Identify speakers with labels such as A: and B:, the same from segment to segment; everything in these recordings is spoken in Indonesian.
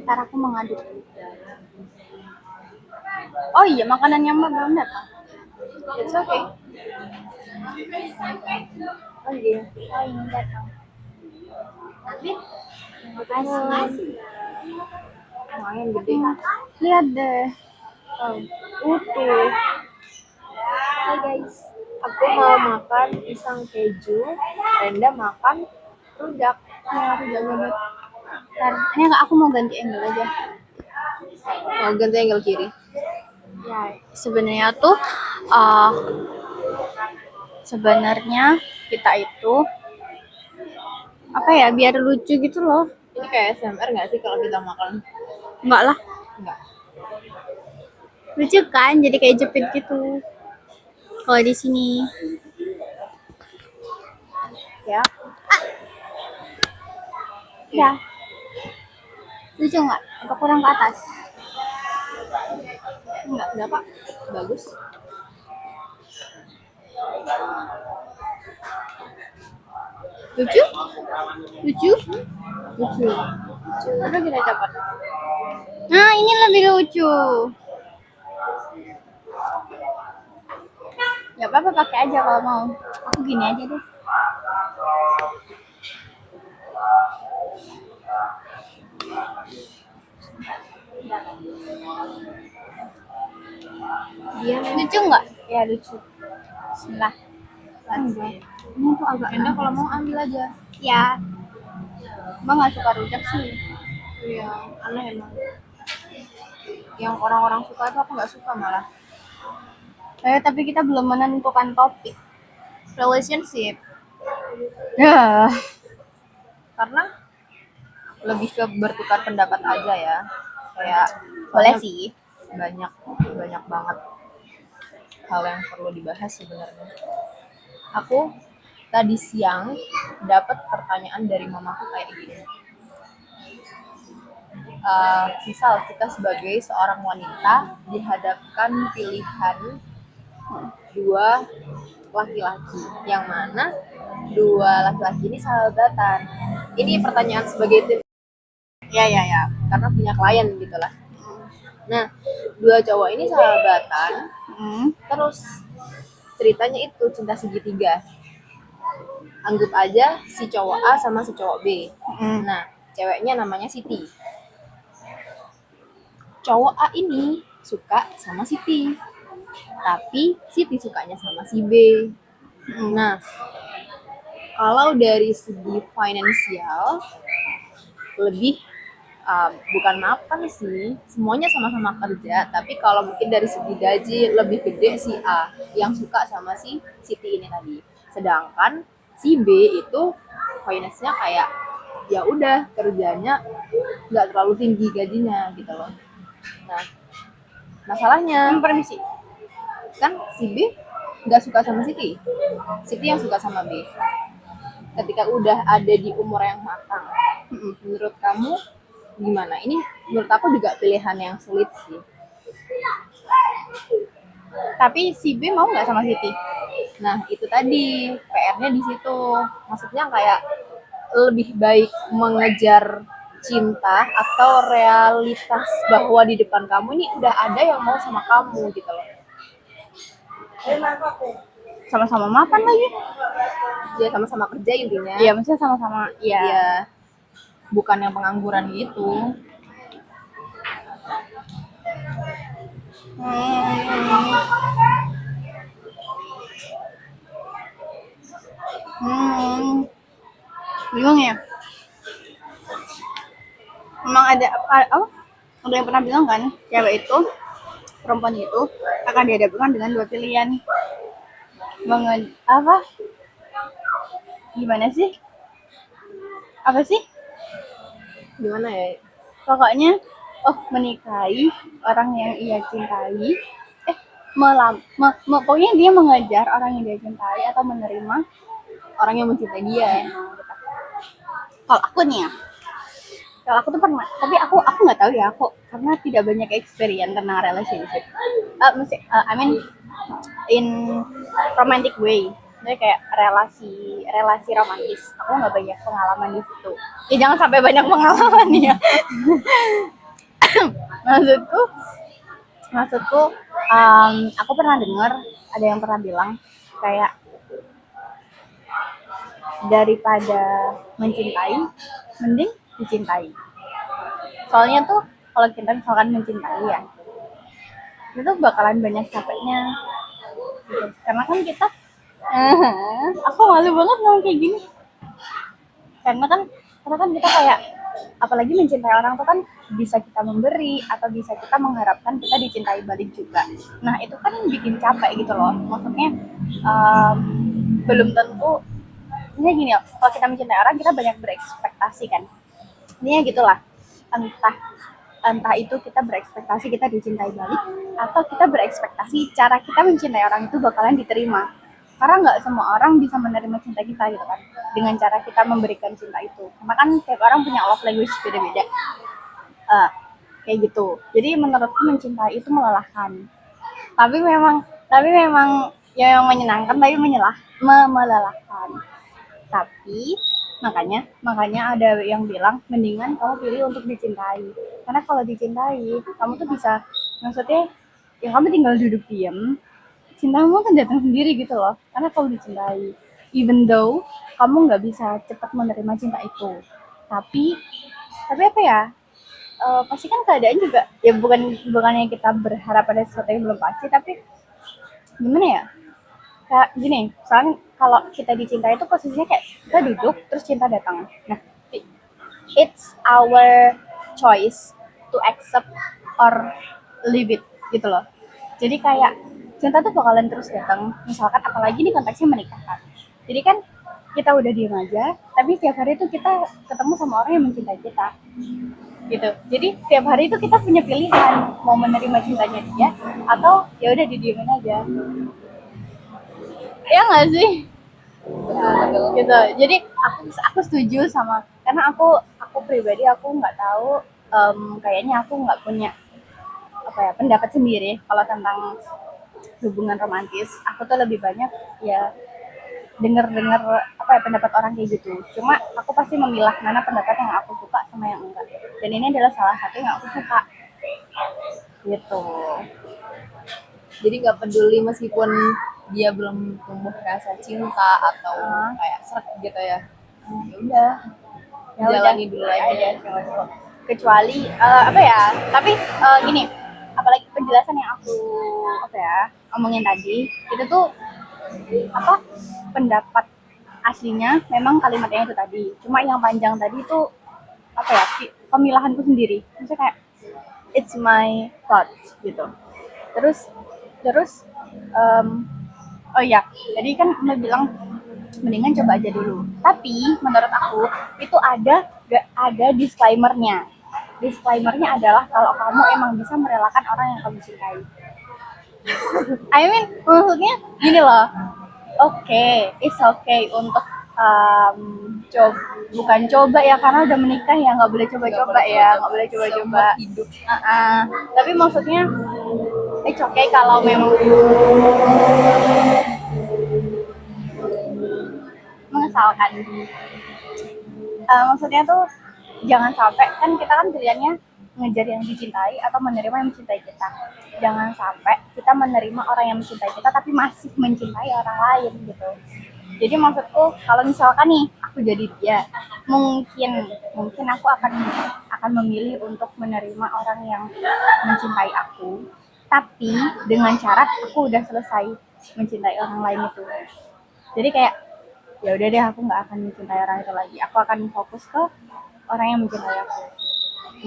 A: Ntar aku mengaduk. Oh iya, makanannya Mbak belum datang.
B: It's okay.
A: Oh iya, oh ini datang. Makasih.
B: Lumayan gede.
A: Lihat deh.
B: Oh.
A: Utuh.
B: Hai guys, aku mau makan pisang keju, Renda makan rujak.
A: Ya, aku jaga banget. Ntar, ini enggak, aku mau ganti angle aja.
B: Mau ganti angle kiri.
A: Ya, sebenarnya tuh sebenarnya kita itu apa ya, biar lucu gitu loh.
B: Ini kayak SMR nggak sih kalau kita makan?
A: Enggak lah,
B: Enggak.
A: lucu kan, jadi kayak jepit gitu. Kalau di sini
B: Ya.
A: ya lucu nggak? Atau kurang ke atas?
B: Enggak Pak. Bagus.
A: Lucu? Lucu?
B: Lucu.
A: Udah kita dapat. Nah, ini lebih lucu. Ya apa-apa, pakai aja kalau mau. Aku gini aja deh.
B: Dia
A: Lucu nggak? Ya lucu. Bismillah.
B: enggak.
A: Ini tuh agak
B: Renda kalau mau ambil aja.
A: ya. Mbak nggak suka rujak sih.
B: Iya, aneh emang. Yang orang-orang suka itu aku nggak suka malah.
A: Tapi kita belum menentukan topik.
B: Relationship.
A: Ya.
B: Karena lebih ke bertukar pendapat aja ya. Kayak
A: Boleh
B: soalnya
A: sih.
B: banyak banget hal yang perlu dibahas sebenarnya. Aku tadi siang dapat pertanyaan dari mamaku kayak gini. Misal kita sebagai seorang wanita dihadapkan pilihan dua laki-laki, yang mana dua laki-laki ini sahabatan. Ini pertanyaan sebagai tim,
A: Ya.
B: karena punya klien gitulah. Nah, dua cowok ini sahabatan, terus ceritanya itu cinta segitiga. Anggap aja si cowok A sama si cowok B. Nah, ceweknya namanya Siti. Cowok A ini suka sama Siti, tapi Siti sukanya sama si B. Nah, kalau dari segi finansial lebih bukan mapan sih, semuanya sama-sama kerja, tapi kalau mungkin dari segi gaji lebih gede si A yang suka sama si Siti ini tadi. Sedangkan si B itu finance-nya kayak ya udah kerjanya nggak terlalu tinggi gajinya gitu loh. Nah, masalahnya
A: Permisi.
B: kan si B nggak suka sama Siti, Siti yang suka sama B. Ketika udah ada di umur yang matang, menurut kamu gimana? Ini menurut aku juga pilihan yang sulit sih.
A: Tapi si B mau nggak sama Siti?
B: Nah, itu tadi PR-nya di situ. Maksudnya kayak lebih baik mengejar cinta atau realitas bahwa di depan kamu ini udah ada yang mau sama kamu gitu loh.
A: Sama-sama mapan lagi?
B: Ya sama-sama kerja intinya.
A: Iya, maksudnya sama-sama. Iya.
B: Ya, bukan yang pengangguran gitu.
A: Bingung ya. Memang ada yang pernah bilang kan, cewek itu, perempuan itu akan dihadapkan dengan dua pilihan. Apa? Gimana sih? Apa sih?
B: Gimana ya?
A: Pokoknya, menikahi orang yang ia cintai. Pokoknya dia mengejar orang yang dia cintai atau menerima
B: Orang yang mencintai dia.
A: Kalau aku nih ya, kalau aku tuh pernah, tapi aku nggak tahu ya, aku karena tidak banyak experience tentang relationship. I mean in romantic way, jadi kayak relasi romantis. Aku nggak banyak pengalaman di situ. Ya jangan sampai banyak pengalaman ya. maksudku maksudku aku pernah dengar ada yang pernah bilang kayak daripada mencintai mending dicintai. Soalnya tuh kalau kita misalkan mencintai ya itu bakalan banyak capeknya gitu. Karena kan kita aku malu banget ngomong kayak gini. karena kan karena kan kita kayak apalagi mencintai orang tuh kan bisa kita memberi atau bisa kita mengharapkan kita dicintai balik juga. Nah itu kan bikin capek gitu loh. Maksudnya em, belum tentu. Ini gini ya, kalau kita mencintai orang kita banyak berekspektasi kan. Ini ya gitulah. Entah entah itu kita berekspektasi kita dicintai balik atau kita berekspektasi cara kita mencintai orang itu bakalan diterima. Karena nggak semua orang bisa menerima cinta kita gitu kan dengan cara kita memberikan cinta itu. Karena kan tiap orang punya love language beda-beda. Eh, kayak gitu. Jadi menurutku mencintai itu melelahkan. Tapi memang ya yang menyenangkan tapi melelahkan. Tapi makanya ada yang bilang mendingan kamu pilih untuk dicintai. Karena kalau dicintai, kamu tuh bisa maksudnya ya kamu tinggal duduk diam, cintamu kan datang sendiri gitu loh. Karena kalau dicintai, even though kamu nggak bisa cepat menerima cinta itu, tapi tapi apa ya? Pasti kan keadaan juga ya bukannya kita berharap pada sesuatu yang belum pasti, tapi gimana ya? Kayak gini, soalnya kalau kita dicintai itu posisinya kayak kita duduk terus cinta datang. Nah, it's our choice to accept or leave it gitu loh. Jadi kayak cinta tuh bakalan terus datang. Misalkan apalagi di konteksnya menikah kan. Jadi kan kita udah diem aja, tapi setiap hari itu kita ketemu sama orang yang mencintai kita gitu. Jadi setiap hari itu kita punya pilihan mau menerima cintanya dia atau ya udah didiemin aja. Ya nggak sih? Gitu. Jadi aku setuju sama karena aku pribadi aku nggak tahu kayaknya aku nggak punya apa ya pendapat sendiri kalau tentang hubungan romantis. Aku tuh lebih banyak ya dengar-dengar apa ya pendapat orang kayak gitu. Cuma aku pasti memilah mana pendapat yang aku suka sama yang enggak. Dan ini adalah salah satu yang aku suka. Gitu.
B: Jadi nggak peduli meskipun dia belum tumbuh rasa cinta atau kayak seret gitu ya.
A: Ya udah. Ya udah.
B: Jalani dulu aja.
A: Kecuali apa ya? Tapi gini, apalagi penjelasan yang aku apa ya omongin tadi itu tuh apa pendapat aslinya memang kalimatnya itu tadi. Cuma yang panjang tadi itu apa ya pemilahanku sendiri. Maksudnya kayak it's my thoughts gitu. Terus terus oh iya, tadi kan Mbak bilang mendingan coba aja dulu. Tapi menurut aku itu ada disclaimer-nya. Disclaimer-nya adalah kalau kamu emang bisa merelakan orang yang kamu cintai. I mean, maksudnya gini loh. It's okay untuk coba bukan coba ya karena udah menikah ya nggak boleh coba-coba ya nggak boleh coba-coba
B: hidup.
A: Tapi maksudnya it's okay kalau memang mengesalkan. Maksudnya tuh jangan sampai kan kita kan pilihannya ngejar yang dicintai atau menerima yang mencintai kita. Jangan sampai kita menerima orang yang mencintai kita tapi masih mencintai orang lain gitu. Jadi maksudku kalau misalkan nih aku jadi dia, mungkin aku akan memilih untuk menerima orang yang mencintai aku, tapi dengan syarat aku udah selesai mencintai orang lain itu. Jadi kayak ya udah deh aku nggak akan mencintai orang itu lagi. Aku akan fokus ke orang yang mencintai aku.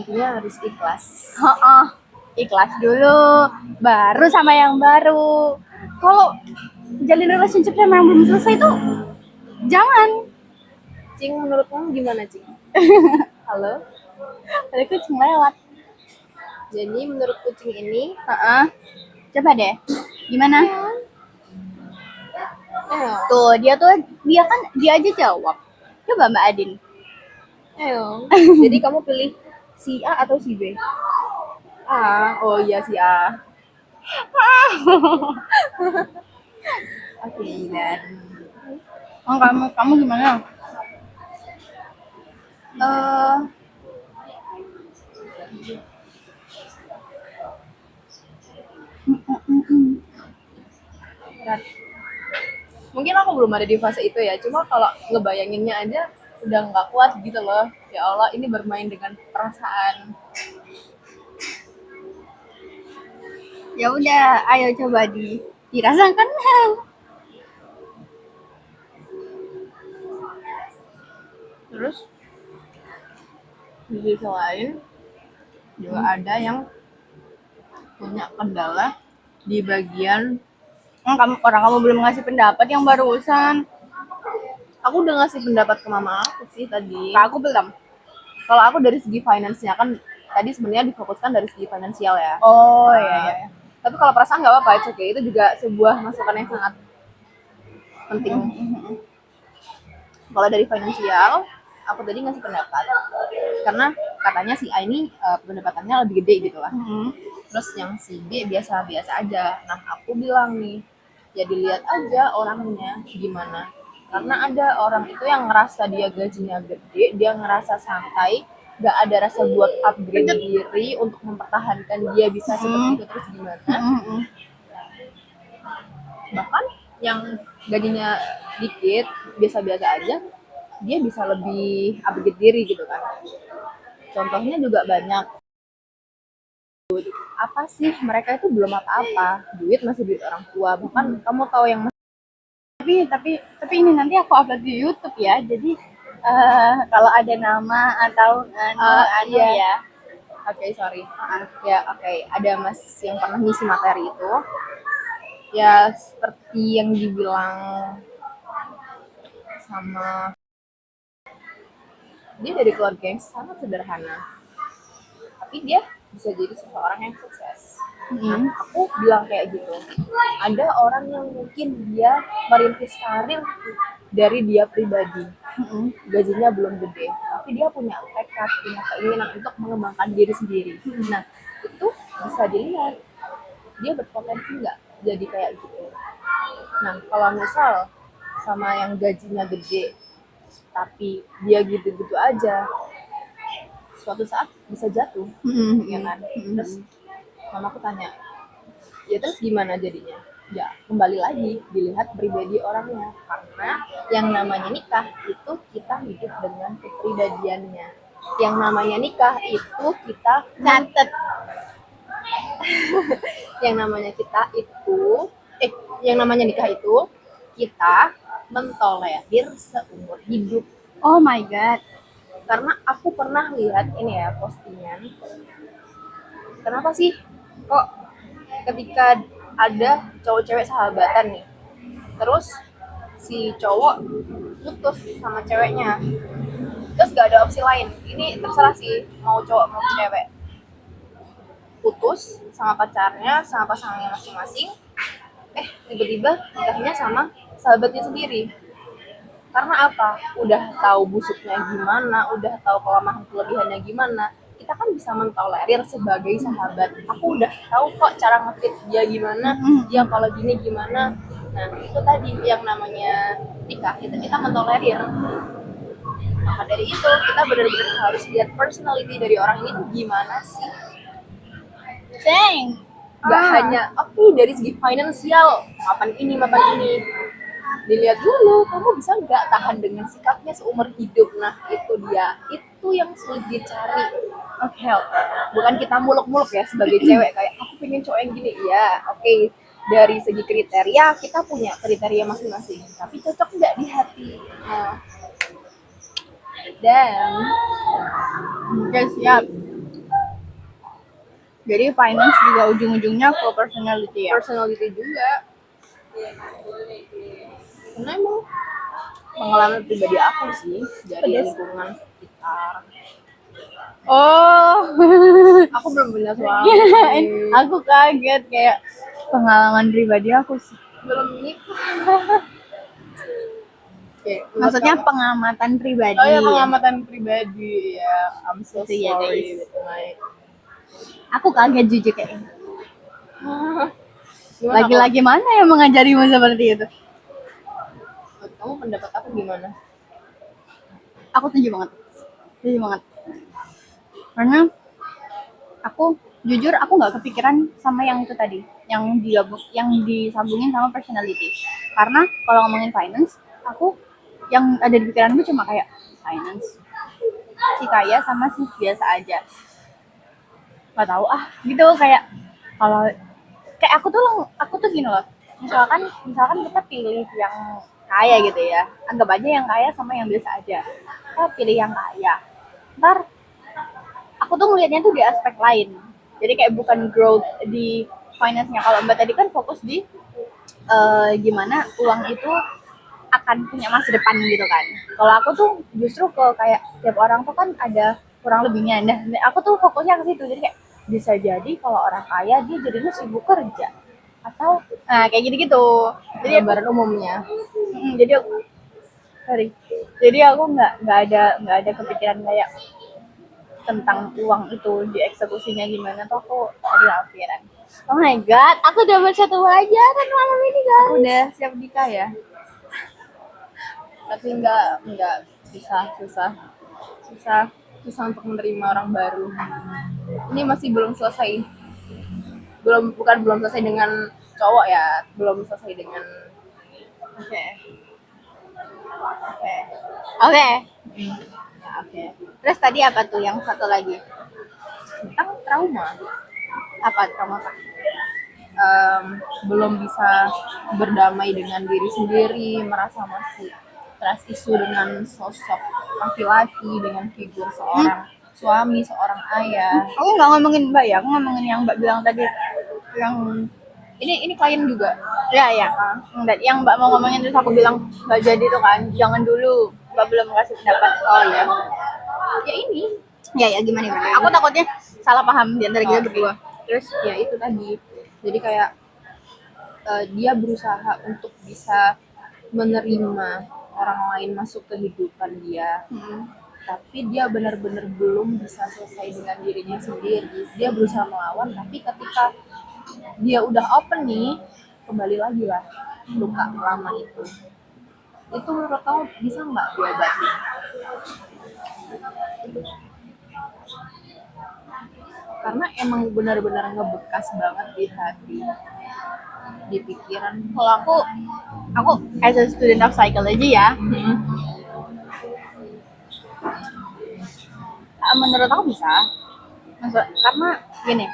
B: Intinya harus ikhlas.
A: Ikhlas dulu, baru sama yang baru. Kalau jalin relationship sama yang belum selesai itu jangan.
B: Cing, menurut kamu gimana, Cing? Halo?
A: Tadi kucing lewat.
B: Jadi menurut kucing ini,
A: Coba deh, gimana?
B: ayo,
A: Tuh dia aja jawab. Coba Mbak Adin.
B: ayo. Jadi kamu pilih si A atau si B? Oh iya si A. Oke, dan
A: Kamu gimana?
B: Mungkin aku belum ada di fase itu ya, cuma kalau ngebayanginnya aja udah nggak kuat gitu loh. Ya Allah, ini bermain dengan perasaan.
A: Ya udah, ayo coba dirasakan.
B: Terus di sisi lain juga ada yang punya kendala di bagian
A: Kamu belum ngasih pendapat yang barusan.
B: aku udah ngasih pendapat ke mama aku sih tadi.
A: Ke aku belum.
B: Kalau aku dari segi finance-nya kan tadi sebenarnya difokuskan dari segi finansial ya.
A: Oh iya.
B: Tapi kalau perasaan nggak apa-apa, it's okay. Itu juga sebuah masukan yang sangat penting. Kalau dari finansial, aku tadi ngasih pendapat karena katanya si A ini pendapatannya lebih gede gitu lah. Terus yang si B biasa-biasa aja. Nah aku bilang nih, ya dilihat aja orangnya gimana. Karena ada orang itu yang ngerasa dia gajinya gede, dia ngerasa santai, gak ada rasa buat upgrade diri untuk mempertahankan dia bisa seperti itu terus gimana. Bahkan yang gajinya dikit, biasa-biasa aja, dia bisa lebih upgrade diri gitu kan. Contohnya juga banyak. Apa sih, mereka itu belum apa-apa, duit masih duit orang tua. Bahkan kamu tahu yang
A: Tapi ini nanti aku upload di YouTube ya. Jadi kalau ada nama atau
B: iya.
A: ya.
B: Oke, sorry. Ya, oke. Ada mas yang pernah ngisi materi itu. Ya, seperti yang dibilang sama dia dari keluarga yang sangat sederhana. Tapi dia bisa jadi seseorang yang sukses. Nah, aku bilang kayak gitu. Ada orang yang mungkin dia merintis karir dari dia pribadi. Gajinya belum gede, tapi dia punya tekad, punya keinginan untuk mengembangkan diri sendiri. Nah, itu bisa dilihat dia berpotensi nggak jadi kayak gitu. Nah, kalau misal sama yang gajinya gede, tapi dia gitu-gitu aja, suatu saat bisa jatuh, ya kan? Terus mamaku tanya, ya terus gimana jadinya? Ya kembali lagi dilihat pribadi orangnya, karena yang namanya nikah itu kita hidup dengan kepribadiannya. Yang namanya nikah itu kita
A: Catet.
B: yang namanya kita itu yang namanya nikah itu kita mentolerir seumur hidup.
A: Oh my god.
B: Karena aku pernah lihat ini ya postingan, kenapa sih kok ketika ada cowok cewek sahabatan nih, terus si cowok putus sama ceweknya, terus gak ada opsi lain, ini terserah sih mau cowok mau cewek, putus sama pacarnya sama pasangannya masing-masing, tiba-tiba nikahnya sama sahabatnya sendiri. Karena apa? Udah tahu busuknya gimana, udah tahu kelemahan kelebihannya gimana, kita kan bisa mentolerir sebagai sahabat. Aku udah tahu kok cara nge-treat dia gimana, dia kalau gini gimana. Nah, itu tadi yang namanya nikah, itu kita mentolerir. Maka dari itu, kita benar-benar harus lihat personality dari orang ini tuh gimana sih.
A: Dang.
B: Gak hanya, dari segi finansial, mapan ini, dilihat dulu, kamu bisa nggak tahan dengan sikapnya seumur hidup. Nah itu dia, itu yang sulit dicari.
A: Oke.
B: Bukan kita muluk-muluk ya sebagai cewek kayak aku pengen cowok yang gini ya, oke. Dari segi kriteria kita punya kriteria masing-masing, tapi cocok nggak di hati. Nah, dan
A: Oke, siap. Jadi finance juga ujung-ujungnya ke personality ya.
B: personality juga, karena emang pengalaman pribadi aku sih dari lingkungan sekitar.
A: Oh.
B: Aku belum punya suami,
A: Aku kaget kayak pengalaman pribadi aku sih.
B: belum nikah.
A: Maksudnya pengamatan pribadi.
B: Oh ya, pengamatan pribadi ya. I'm so
A: Itu ya,
B: sorry
A: guys.
B: with my
A: Aku kaget jujur kayak.
B: Gimana
A: Lagi-lagi mana yang mengajarimu seperti itu?
B: kamu pendapat aku gimana?
A: Aku setuju banget. Setuju banget. Karena aku jujur aku nggak kepikiran sama yang itu tadi, yang disambungin sama personality. Karena kalau ngomongin finance, aku yang ada di pikiranku cuma kayak finance, si kaya sama si biasa aja. Nggak tahu gitu kayak kalau kayak aku tuh gini loh. Misalkan kita pilih yang kaya gitu ya. Anggap aja yang kaya sama yang biasa aja. Kita pilih yang kaya. Ntar aku tuh ngelihatnya tuh di aspek lain. Jadi kayak bukan growth di finance-nya. Kalau Mbak tadi kan fokus di gimana uang itu akan punya masa depan gitu kan. Kalau aku tuh justru ke kayak tiap orang tuh kan ada kurang lebihnya. Nah, aku tuh fokusnya ke situ. Jadi kayak bisa jadi kalau orang kaya dia jadinya sibuk kerja atau kayak gitu-gitu. Jadi
B: Gambaran umumnya.
A: jadi aku sorry. Jadi aku nggak ada kepikiran kayak tentang uang itu dieksekusinya gimana tuh aku tadi nggak kepikiran. Oh my god, aku dapat satu pelajaran malam ini guys.
B: Aku udah siap nikah ya. Tapi nggak susah untuk menerima orang baru. Ini masih belum selesai. Belum selesai dengan cowok ya, belum selesai dengan
A: Oke. Oke. Oke. Ya, oke. Terus tadi apa tuh yang satu lagi?
B: tentang trauma.
A: Apa trauma apa?
B: Belum bisa berdamai dengan diri sendiri, merasa masih trust issue dengan sosok laki-laki, dengan figur seorang suami, seorang ayah.
A: Aku nggak ngomongin Mbak ya, aku ngomongin yang Mbak bilang tadi. Yang
B: Ini klien juga.
A: ya. Yang Mbak mau ngomongin terus aku bilang nggak jadi tuh kan. Jangan dulu. Mbak belum kasih pendapat.
B: Oh ya, ya ini.
A: Ya gimana. Aku takutnya salah paham di antara kita berdua.
B: Terus ya itu tadi. Jadi kayak dia berusaha untuk bisa menerima orang lain masuk kehidupan dia, tapi dia benar-benar belum bisa selesai dengan dirinya sendiri. Dia berusaha melawan, tapi ketika dia udah open nih, kembali lagi lah luka lama itu. Itu menurut kamu bisa nggak diobati? Karena emang benar-benar ngebekas banget di hati, di pikiran.
A: Kalau aku as a student of psychology ya, menurut aku bisa. Karena gini,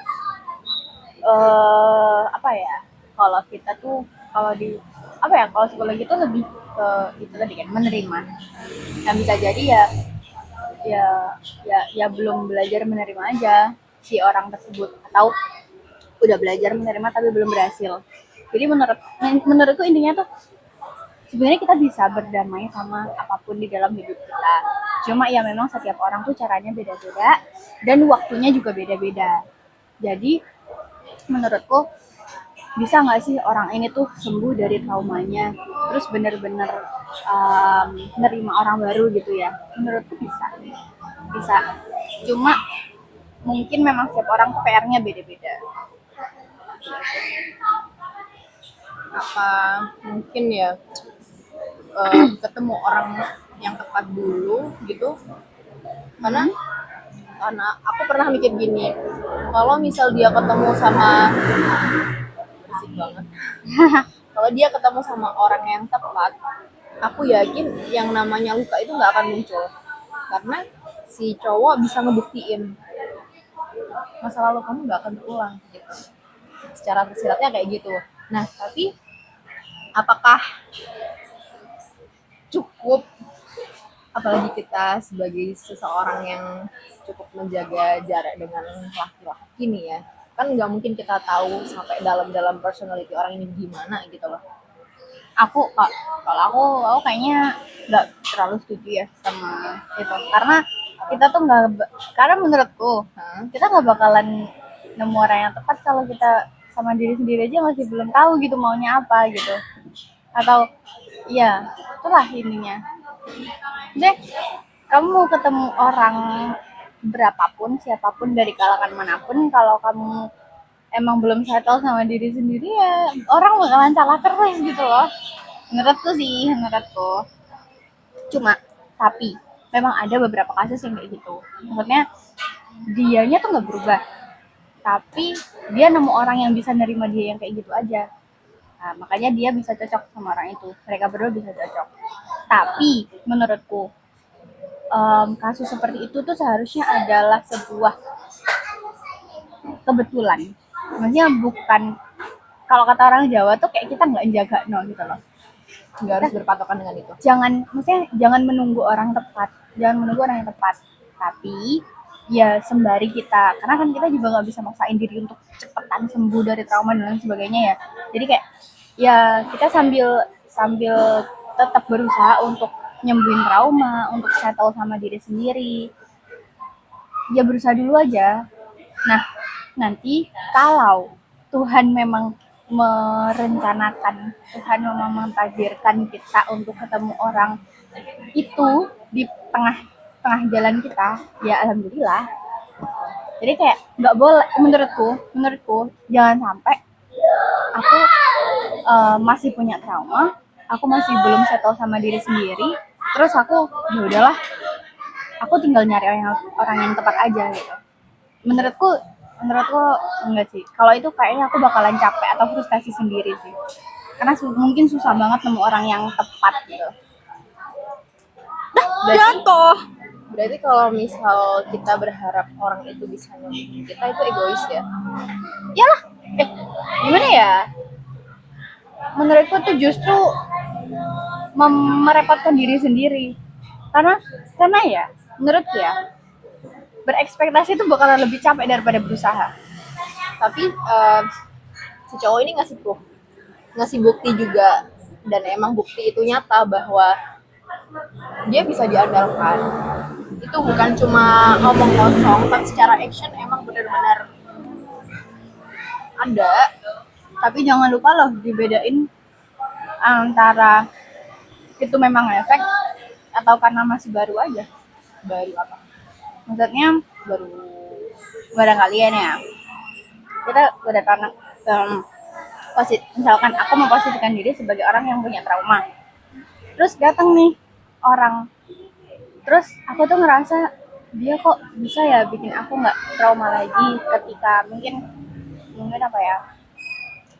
A: apa ya? Kalau kita tuh kalau psikologi itu lebih ke itu tadi kan menerima. Yang bisa jadi ya belum belajar menerima aja si orang tersebut atau udah belajar menerima tapi belum berhasil. Jadi menurutku intinya tuh sebenarnya kita bisa berdamai sama apapun di dalam hidup kita. Cuma ya memang setiap orang tuh caranya beda-beda dan waktunya juga beda-beda. Jadi menurutku bisa nggak sih orang ini tuh sembuh dari traumanya, terus bener-bener nerima orang baru gitu ya? Menurutku bisa. Cuma mungkin memang setiap orang PR-nya beda-beda.
B: Apa mungkin ya ketemu orang yang tepat dulu gitu, karena aku pernah mikir gini, kalau misal dia ketemu sama berisik banget kalau dia ketemu sama orang yang tepat, aku yakin yang namanya luka itu nggak akan muncul, karena si cowok bisa ngebuktiin masa lalu kamu nggak akan berulang gitu, secara tersiratnya kayak gitu. Nah tapi apakah cukup, apalagi kita sebagai seseorang yang cukup menjaga jarak dengan laki-laki nih ya, kan nggak mungkin kita tahu sampai dalam personality orang ini gimana gitu loh.
A: Kalau aku kayaknya nggak terlalu setuju ya sama itu, karena kita tuh karena menurutku kita nggak bakalan nemu orang yang tepat kalau kita sama diri sendiri aja masih belum tahu gitu maunya apa gitu, atau ya itulah ininya. Jadi kamu mau ketemu orang berapapun, siapapun dari kalangan manapun, kalau kamu emang belum settle sama diri sendiri ya orang bakalan salah terus gitu loh. Menurutku. Cuma tapi memang ada beberapa kasus yang kayak gitu. Maksudnya dianya tuh nggak berubah, tapi dia nemu orang yang bisa nerima dia yang kayak gitu aja. Nah, makanya dia bisa cocok sama orang itu. Mereka berdua bisa cocok. Tapi menurutku kasus seperti itu tuh seharusnya adalah sebuah kebetulan. Maksudnya bukan, kalau kata orang Jawa tuh kayak kita nggak jaga no gitu loh.
B: Nggak harus berpatokan dengan itu.
A: Maksudnya jangan menunggu orang tepat, jangan menunggu orang yang tepat. Tapi ya sembari kita, karena kan kita juga nggak bisa maksain diri untuk cepetan sembuh dari trauma dan lain sebagainya ya. Jadi kayak ya kita sambil sambil tetap berusaha untuk nyembuhin trauma, untuk settle sama diri sendiri. Ya berusaha dulu aja. Nah, nanti kalau Tuhan memang merencanakan, Tuhan memang mentakdirkan kita untuk ketemu orang itu di tengah tengah jalan kita, ya alhamdulillah. Jadi kayak nggak boleh, menurutku jangan sampai aku masih punya trauma, aku masih belum settle sama diri sendiri, terus aku ya udahlah, aku tinggal nyari orang yang tepat aja gitu. Menurutku enggak sih, kalau itu kayaknya aku bakalan capek atau frustasi sendiri sih, karena mungkin susah banget nemu orang yang tepat gitu.
B: Jatuh. Berarti kalau misal kita berharap orang itu bisa nyembuhin kita, itu egois ya?
A: Iyalah, gimana ya, menurutku tuh justru merepotkan diri sendiri, karena ya menurutku ya berekspektasi itu bakalan lebih capek daripada berusaha.
B: Tapi si cowok ini ngasih bukti juga, dan emang bukti itu nyata bahwa dia bisa diandalkan. Itu bukan cuma ngomong kosong, tapi secara action emang benar-benar ada.
A: Tapi jangan lupa loh dibedain antara itu memang efek atau karena masih baru aja.
B: Baru apa?
A: Maksudnya
B: Baru
A: barangkali ya kita udah karena misalkan aku memposisikan diri sebagai orang yang punya trauma, terus datang nih orang, terus aku tuh ngerasa dia kok bisa ya bikin aku nggak trauma lagi ketika mungkin apa ya,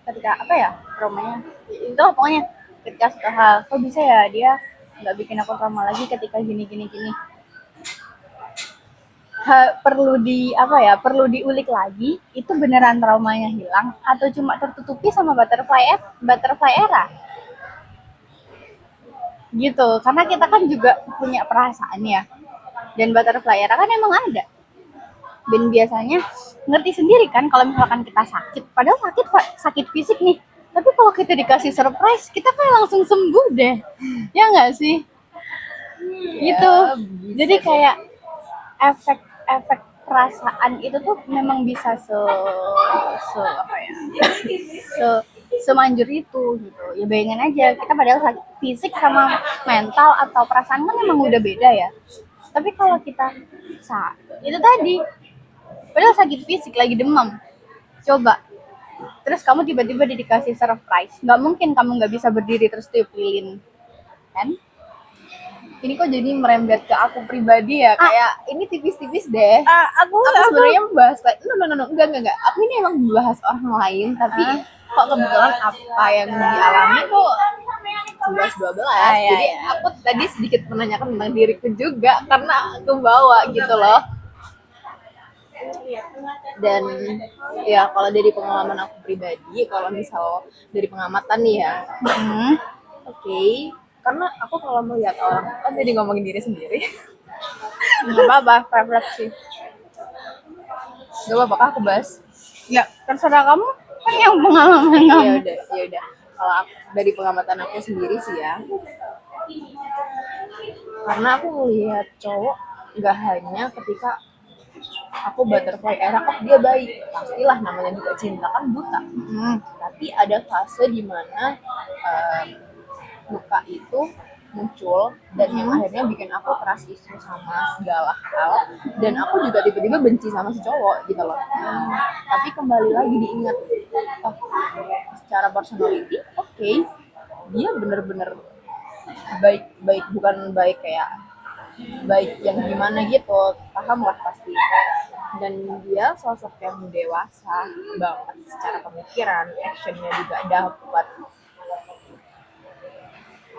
A: ketika apa ya traumanya itu pokoknya ketika suatu hal, kok bisa ya dia nggak bikin aku trauma lagi ketika gini. Perlu diulik lagi, itu beneran traumanya hilang atau cuma tertutupi sama butterfly era gitu, karena kita kan juga punya perasaan ya, dan butterfly era kan emang ada, dan biasanya ngerti sendiri kan kalau misalkan kita sakit, padahal sakit fisik nih, tapi kalau kita dikasih surprise kita kan langsung sembuh deh, ya nggak sih? Gitu. Jadi kayak efek perasaan itu tuh memang bisa semanjur itu gitu. Ya bayangin aja, kita padahal fisik sama mental atau perasaan kan memang udah beda ya. Tapi kalau kita itu tadi, padahal sakit fisik lagi demam, coba terus kamu tiba-tiba dikasih surprise, nggak mungkin kamu nggak bisa berdiri terus tiup lilin kan?
B: ini kok jadi merembet ke aku pribadi ya, kayak ini tipis-tipis deh.
A: Aku
B: Sebenarnya membahas no, enggak. Aku ini emang membahas orang lain, tapi kok kebetulan apa yang dialami kok 11-12. Jadi aku tadi sedikit menanyakan tentang diriku juga karena aku bawa gitu loh. Dan ya kalau dari pengalaman aku pribadi, kalau misal dari pengamatan nih ya, oke. Karena aku kalau melihat orang, kan jadi ngomongin diri sendiri.
A: nggak apa-apa, refleksi.
B: Gak apa-apa, aku bahas.
A: Ya terserah kamu, kan yang pengalaman kamu.
B: Ya udah. Kalau dari pengamatan aku sendiri sih ya, karena aku melihat cowok nggak hanya ketika aku butterfly era, dia baik, pastilah namanya juga cinta kan buta. Tapi ada fase dimana luka itu muncul dan yang akhirnya bikin aku keras isu sama segala hal, dan aku juga tiba-tiba benci sama si cowok gitu loh. Tapi kembali lagi diingat, secara personality oke, dia bener-bener baik, bukan baik kayak baik yang gimana gitu, paham lah pasti. dan dia sosok yang dewasa banget secara pemikiran, actionnya juga dapat.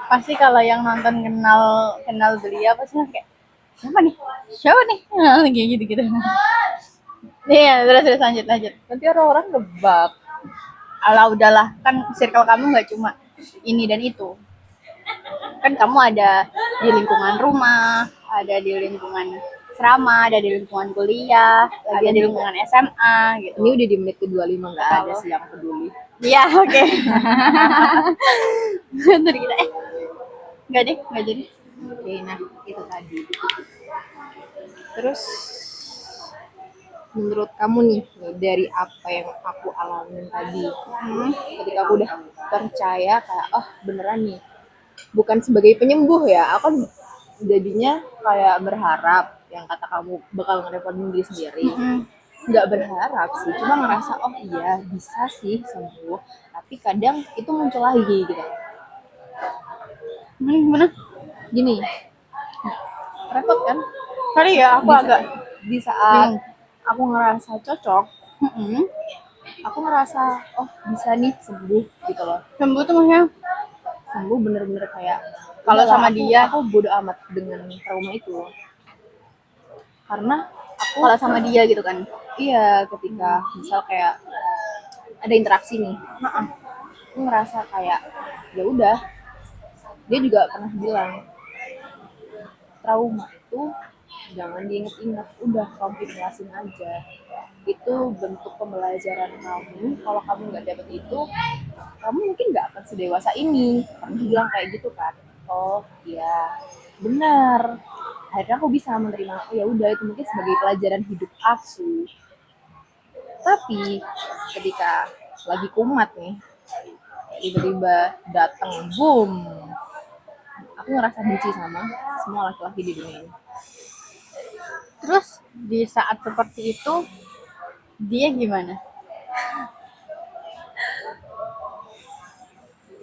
A: Pasti kalau yang nonton kenal beliau pasti kayak siapa nih kayak gitu gitu. Iya, terus lanjut.
B: Nanti orang-orang nebak.
A: Alah udahlah, kan circle kamu nggak cuma ini dan itu. Kan kamu ada di lingkungan rumah, ada di lingkungan serama, ada di lingkungan kuliah, ada di lingkungan SMA gitu.
B: Ini udah di menit ke-25, nggak ada sih yang peduli.
A: Iya, oke. Bentar kita nggak jadi.
B: Oke, nah itu tadi. Terus menurut kamu nih dari apa yang aku alamin tadi, ketika aku udah percaya kayak beneran nih, bukan sebagai penyembuh ya, aku jadinya kayak berharap yang kata kamu bakal ngerepotin diri sendiri. Nggak berharap sih, cuma ngerasa iya bisa sih sembuh, tapi kadang itu muncul lagi gitu.
A: Gimana?
B: Gini, repot kan?
A: Sorry ya, aku agak
B: di saat aku ngerasa cocok, aku ngerasa bisa nih sembuh gitu loh.
A: sembuh tuh maksudnya
B: Sembuh bener-bener kayak
A: kalau
B: udahlah,
A: sama dia
B: aku bodo amat dengan trauma itu, karena aku
A: kalau sama dia gitu kan.
B: iya, ketika misal kayak ada interaksi nih, aku ngerasa kayak ya udah, dia juga pernah bilang trauma itu jangan diingat-ingat, udah kamu ikhlasin aja, itu bentuk pembelajaran kamu. Kalau kamu nggak dapet itu, kamu mungkin nggak akan sedewasa ini. Pernah bilang kayak gitu kan. Oh iya benar, akhirnya aku bisa menerima, ya udah itu mungkin sebagai pelajaran hidup aku. Tapi ketika lagi kumat nih, tiba-tiba datang boom, aku ngerasa benci sama semua laki-laki di dunia ini.
A: Terus di saat seperti itu dia gimana?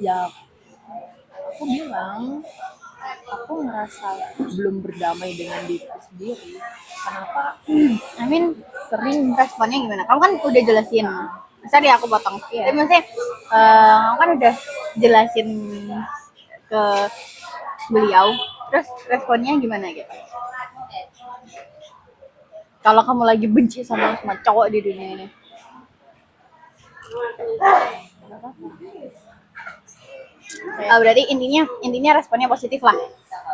B: Ya aku bilang, aku ngerasa belum berdamai dengan diriku sendiri. Kenapa?
A: I mean, sering responnya gimana? Kamu kan udah jelasin. Sorry aku potong.
B: Iya.
A: Tapi maksudnya kamu kan udah jelasin ke beliau. Terus responnya gimana gitu? Kalau kamu lagi benci sama semua cowok di dunia ini. Berarti intinya responnya positif lah.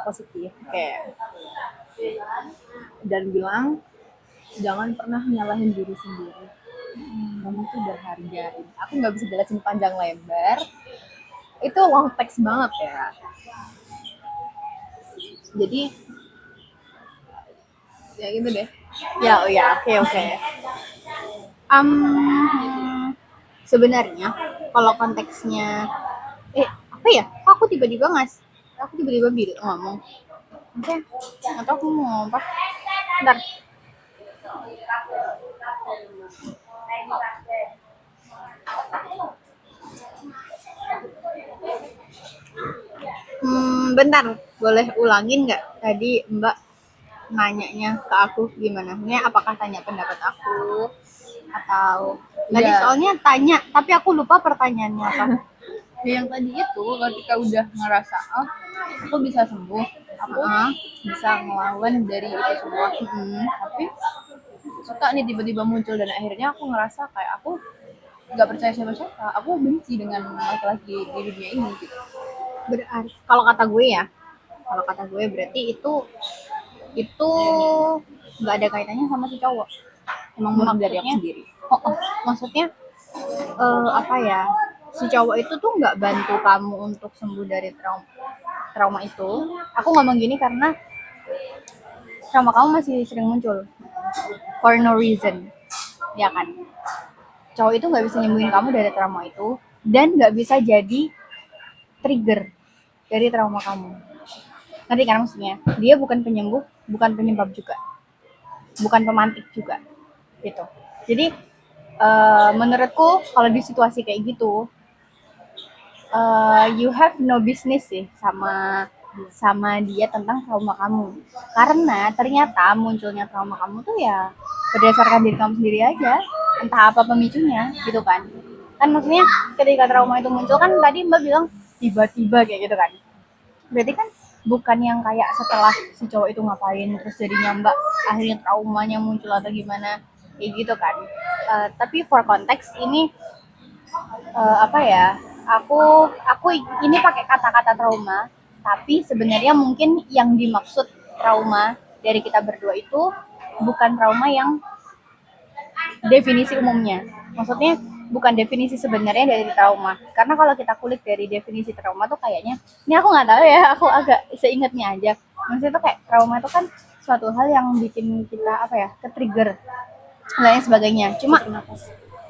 B: Positif.
A: Oke.
B: Dan bilang jangan pernah nyalahin diri sendiri. Kamu tuh berharga. Aku nggak bisa jelasin panjang lebar. Itu long text banget ya. Jadi ya gitu deh.
A: Ya, oh ya, oke. Sebenarnya kalau konteksnya apa ya? Aku tiba-tiba ngomong. Oke, atau aku mau ngomong apa? Bentar. Bentar, boleh ulangin nggak tadi Mbak nanyanya ke aku gimana? Ini apakah tanya pendapat aku atau tadi soalnya tanya tapi aku lupa pertanyaannya apa.
B: Yang tadi itu ketika udah ngerasa aku bisa sembuh, aku bisa ngelawan dari itu semua. Tapi suka nih tiba-tiba muncul dan akhirnya aku ngerasa kayak aku nggak percaya siapa-siapa, aku benci dengan laki-laki di dunia ini gitu.
A: Berarti kalau kata gue berarti itu nggak ada kaitannya sama si cowok.
B: Emang murni dari aku sendiri.
A: Maksudnya apa ya, si cowok itu tuh nggak bantu kamu untuk sembuh dari trauma itu. Aku ngomong gini karena trauma kamu masih sering muncul for no reason, ya kan? Cowok itu nggak bisa nyembuhin kamu dari trauma itu dan nggak bisa jadi trigger dari trauma kamu. Ngerti kan maksudnya? Dia bukan penyembuh, bukan penyebab juga, bukan pemantik juga, gitu. Jadi menurutku kalau di situasi kayak gitu, you have no business sih sama dia tentang trauma kamu, karena ternyata munculnya trauma kamu tuh ya berdasarkan diri kamu sendiri aja, entah apa pemicunya gitu kan. Kan maksudnya ketika trauma itu muncul kan tadi Mbak bilang tiba-tiba kayak gitu kan, berarti kan bukan yang kayak setelah si cowok itu ngapain terus jadinya Mbak akhirnya traumanya muncul atau gimana kayak gitu kan. Tapi for konteks ini apa ya, aku ini pakai kata-kata trauma, tapi sebenarnya mungkin yang dimaksud trauma dari kita berdua itu bukan trauma yang definisi umumnya. Maksudnya bukan definisi sebenarnya dari trauma. Karena kalau kita kulik dari definisi trauma tuh kayaknya, ini aku nggak tahu ya, aku agak seingatnya aja. Maksudnya tuh kayak trauma itu kan suatu hal yang bikin kita apa ya, ke-trigger dan lain sebagainya.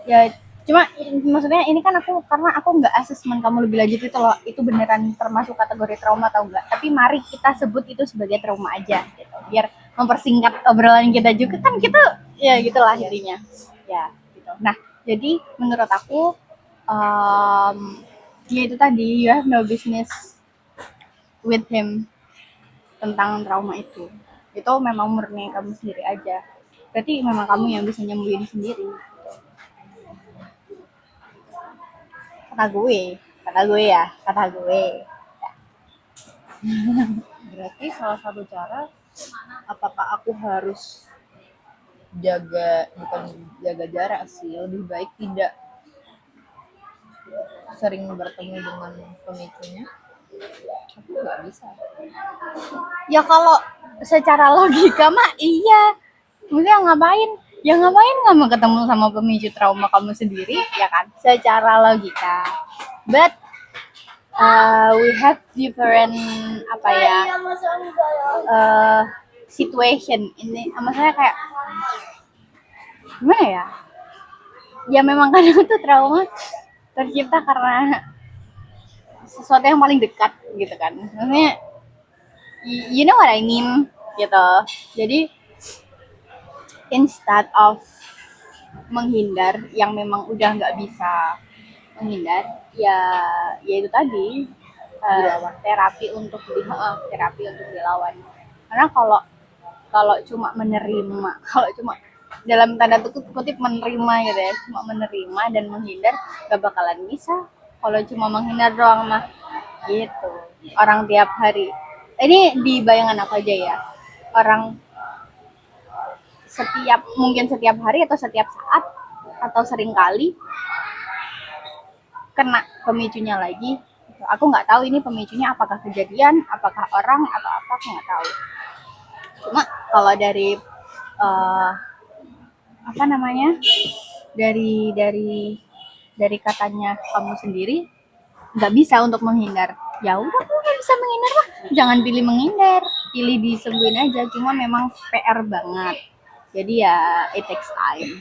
A: Ya cuma maksudnya ini kan aku karena aku nggak asesmen kamu lebih lanjut itu loh, itu beneran termasuk kategori trauma atau enggak, tapi mari kita sebut itu sebagai trauma aja gitu biar mempersingkat obrolan kita juga kan, kita ya gitulah intinya ya gitu. Nah jadi menurut aku ya itu tadi, you have no business with him, tentang trauma itu memang murni kamu sendiri aja, berarti memang kamu yang bisa nyembuhin sendiri. Kata gue.
B: Berarti salah satu cara, apakah aku harus bukan jaga jarak sih, lebih baik tidak sering bertemu dengan pemicunya? Aku nggak bisa.
A: Ya kalau secara logika mah iya, maksudnya ngapain kamu ketemu sama pemicu trauma kamu sendiri ya kan, secara logika. But we have different apa ya, situation ini, maksudnya kayak gimana ya, ya memang kadang tuh trauma tercipta karena sesuatu yang paling dekat gitu kan, maksudnya you know what I mean gitu. Jadi instead of menghindar yang memang udah nggak bisa menghindar, ya itu tadi, terapi untuk dilawan. Karena kalau kalau cuma menerima, kalau cuma dalam tanda kutip menerima gitu ya, cuma menerima dan menghindar gak bakalan bisa. Kalau cuma menghindar doang mah gitu, orang tiap hari, ini di bayangan aku aja ya, orang mungkin setiap hari atau setiap saat atau sering kali kena pemicunya lagi. Aku nggak tahu ini pemicunya apakah kejadian, apakah orang atau apa, aku nggak tahu. Cuma kalau dari apa namanya, dari katanya kamu sendiri nggak bisa untuk menghindar, ya udah aku nggak bisa menghindar mah jangan pilih menghindar, pilih disembuhin aja. Cuma memang PR banget, jadi ya it takes time.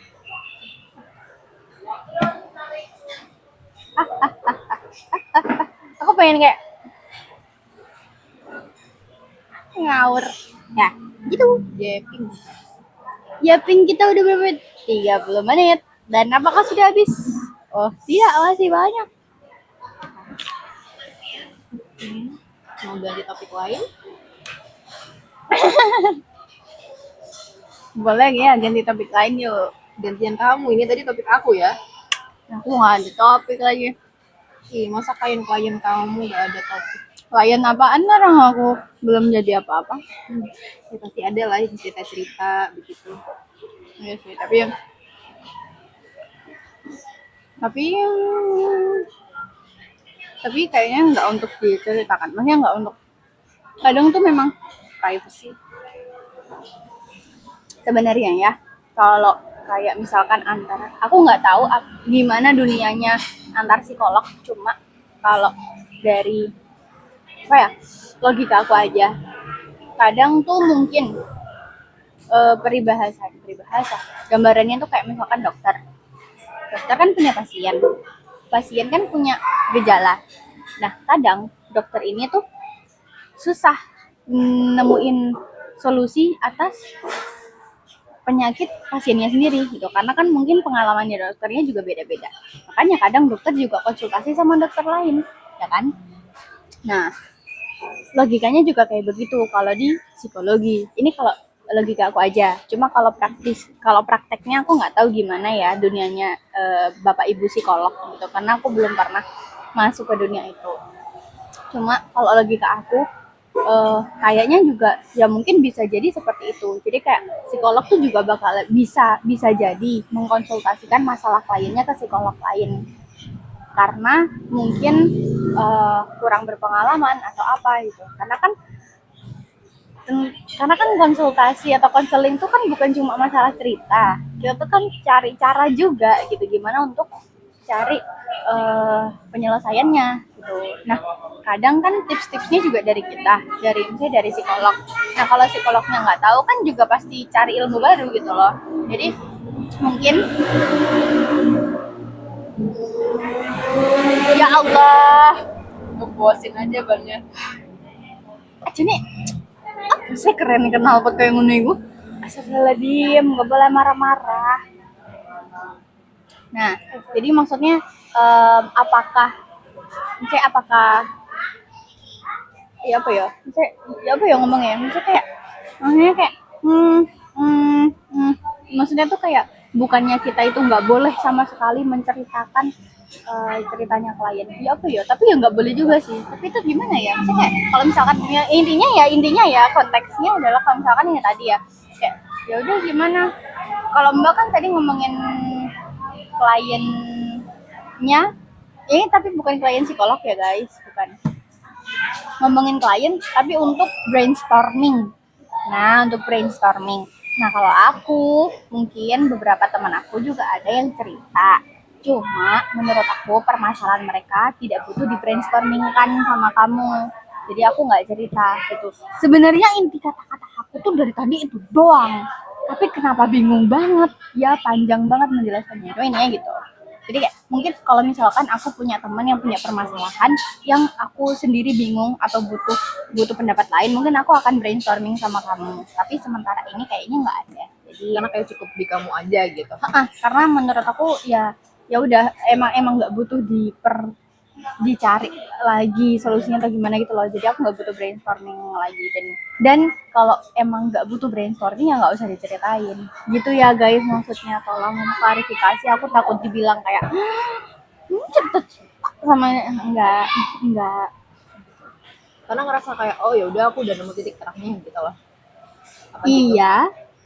A: Aku pengen kayak ngawur ya gitu. Japing kita udah berapa menit? 30 menit. Dan apakah sudah habis? Oh tidak, masih banyak.
B: Mau ganti topik lain?
A: Boleh ya, ganti topik lain yuk.
B: Gantian kamu, ini tadi topik aku ya.
A: Aku nggak ada topik lagi.
B: Ih, masa klien kamu gak ada topik?
A: Klien apaan, orang aku belum jadi apa-apa.
B: Ya, pasti ada lah cerita-cerita begitu.
A: Iya sih, tapi kayaknya nggak untuk diceritakan. Maksudnya nggak untuk, kadang tuh memang
B: Privacy.
A: sebenarnya ya, kalau kayak misalkan antara, aku nggak tahu gimana dunianya antar psikolog, cuma kalau dari apa ya, logika aku aja, kadang tuh mungkin peribahasa gambarannya tuh kayak misalkan dokter kan punya pasien kan punya gejala. Nah kadang dokter ini tuh susah nemuin solusi atas penyakit pasiennya sendiri gitu, karena kan mungkin pengalamannya dokternya juga beda-beda, makanya kadang dokter juga konsultasi sama dokter lain ya kan. Nah logikanya juga kayak begitu kalau di psikologi. Ini kalau logika aku aja. Cuma kalau prakteknya aku nggak tahu gimana ya dunianya bapak ibu psikolog gitu, karena aku belum pernah masuk ke dunia itu. Cuma kalau logika aku kayaknya juga ya mungkin bisa jadi seperti itu. Jadi kayak psikolog tuh juga bakal bisa bisa jadi mengkonsultasikan masalah kliennya ke psikolog lain karena mungkin kurang berpengalaman atau apa gitu. Karena kan konsultasi atau konseling itu kan bukan cuma masalah cerita, kita tuh kan cari cara juga gitu gimana untuk cari penyelesaiannya gitu. Nah kadang kan tips-tipsnya juga dari kita, misalnya dari psikolog. Nah kalau psikolognya nggak tahu kan juga pasti cari ilmu baru gitu loh. Jadi mungkin ya Allah
B: Ngepuasin aja bannya.
A: nih saya keren kenal pot kayak ngono iku. Astagfirullahaladzim, gak boleh marah-marah. Nah, jadi maksudnya apakah ya apa ya? Ya apa ya ngomongnya? Maksudnya kayak hmm, hmm, hmm. Maksudnya tuh kayak bukannya kita itu nggak boleh sama sekali menceritakan ceritanya klien. Ya apa ya? Tapi ya nggak boleh juga sih. Tapi itu gimana ya? Maksudnya kayak kalau misalkan intinya ya konteksnya adalah kalau misalkan ini tadi ya kayak ya udah gimana? Kalau Mbak kan tadi ngomongin kliennya, ini tapi bukan klien psikolog ya guys, bukan ngomongin klien, tapi untuk brainstorming. Nah, untuk brainstorming. Nah, kalau aku, mungkin beberapa teman aku juga ada yang cerita. Cuma, menurut aku, permasalahan mereka tidak butuh di brainstormingkan sama kamu. Jadi aku nggak cerita gitu. Sebenarnya inti kata-kata aku tuh dari tadi itu doang. Tapi kenapa bingung banget? Ya, panjang banget menjelaskannya. Cuma intinya gitu. Jadi kayak mungkin kalau misalkan aku punya teman yang punya permasalahan yang aku sendiri bingung atau butuh pendapat lain, mungkin aku akan brainstorming sama kamu. Tapi sementara ini kayaknya nggak ada. Jadi
B: Karena kayak cukup di kamu aja gitu.
A: karena menurut aku ya udah emang nggak butuh dicari lagi solusinya atau gimana gitu loh. Jadi aku nggak butuh brainstorming lagi dan kalau emang nggak butuh brainstorming ya nggak usah diceritain gitu ya guys. Maksudnya tolong klarifikasi, aku takut dibilang kayak cerita sama enggak.
B: Karena ngerasa kayak oh ya udah aku udah nemu titik terangnya gitu loh. Apa gitu?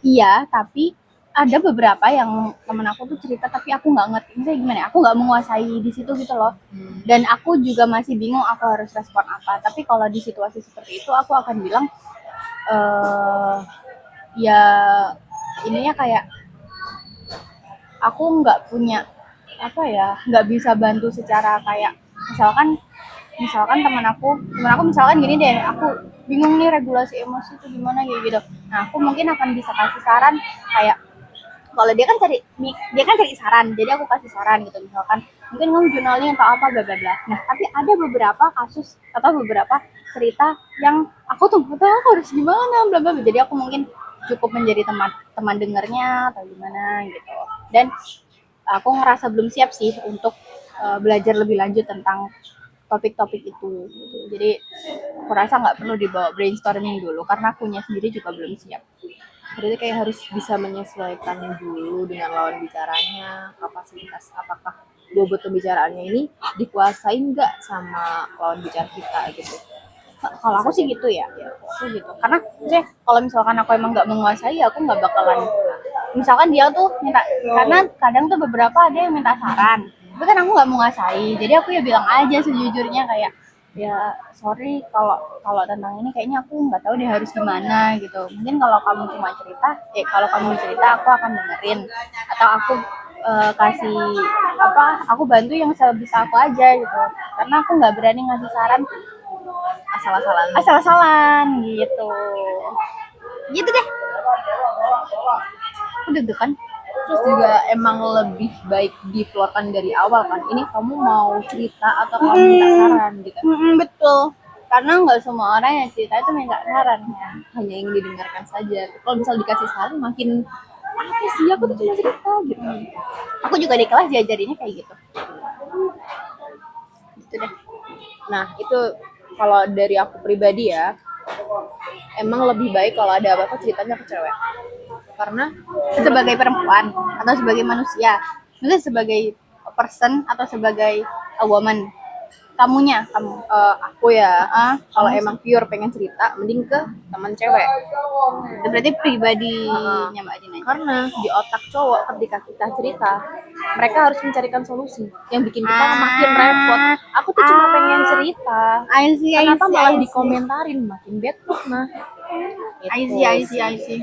A: Iya, tapi ada beberapa yang temen aku tuh cerita tapi aku nggak ngerti misalnya gimana ya, aku nggak menguasai di situ gitu loh. Dan aku juga masih bingung aku harus respon apa. Tapi kalau di situasi seperti itu aku akan bilang eh ya ininya kayak aku nggak punya apa ya, nggak bisa bantu secara kayak misalkan teman aku misalkan gini deh, aku bingung nih regulasi emosi itu gimana kayak gitu. Nah aku mungkin akan bisa kasih saran kayak kalau dia kan cari saran, jadi aku kasih saran gitu. Misalkan mungkin kamu journaling atau apa bla bla bla. Nah tapi ada beberapa kasus atau beberapa cerita yang aku tuh nggak tahu aku harus gimana bla bla bla. Jadi aku mungkin cukup menjadi teman dengarnya atau gimana gitu. Dan aku ngerasa belum siap sih untuk belajar lebih lanjut tentang topik-topik itu gitu. Jadi aku rasa nggak perlu dibawa brainstorming dulu karena akunya sendiri juga belum siap.
B: Berarti kayak harus bisa menyesuaikan dulu dengan lawan bicaranya, kapasitas apakah bobot pembicaraannya ini dikuasai nggak sama lawan bicara kita gitu.
A: Kalau aku sih gitu ya, aku gitu karena kalau misalkan aku emang nggak menguasai ya aku nggak bakalan, misalkan dia tuh minta, karena kadang tuh beberapa ada yang minta saran tapi kan aku nggak menguasai, jadi aku ya bilang aja sejujurnya kayak ya sorry kalau kalau tentang ini kayaknya aku nggak tahu deh harus gimana gitu. Mungkin kalau kamu cuma cerita, kalau kamu cerita aku akan dengerin atau aku kasih aku bantu yang sebisa aku aja gitu, karena aku nggak berani ngasih saran asal-asalan gitu deh. Aku deg-degan.
B: Terus juga emang lebih baik dikeluarkan dari awal kan. Ini kamu mau cerita atau kamu minta saran gitu.
A: Betul. Karena nggak semua orang yang cerita itu minta saran ya.
B: Hanya ingin didengarkan saja. Kalau misal dikasih saran makin apa sih aku tuh cuma cerita gitu.
A: Aku juga di kelas diajarinnya kayak gitu. Gitu deh.
B: Nah itu kalau dari aku pribadi ya, emang lebih baik kalau ada apa-apa ceritanya ke cewek. Karena
A: Sebagai perempuan atau sebagai manusia, maksudnya sebagai person atau sebagai a woman, kamu
B: aku ya, kalau
A: kamu
B: emang pure pengen cerita, mending ke teman cewek.
A: itu berarti pribadinya Mbak Dina.
B: Karena di otak cowok ketika kita cerita, mereka harus mencarikan solusi yang bikin kita makin repot. Aku tuh cuma pengen cerita.
A: I see,
B: Kenapa
A: I
B: malah
A: see.
B: dikomentarin makin bad mood nah.
A: I
B: Gitu
A: see.
B: sih.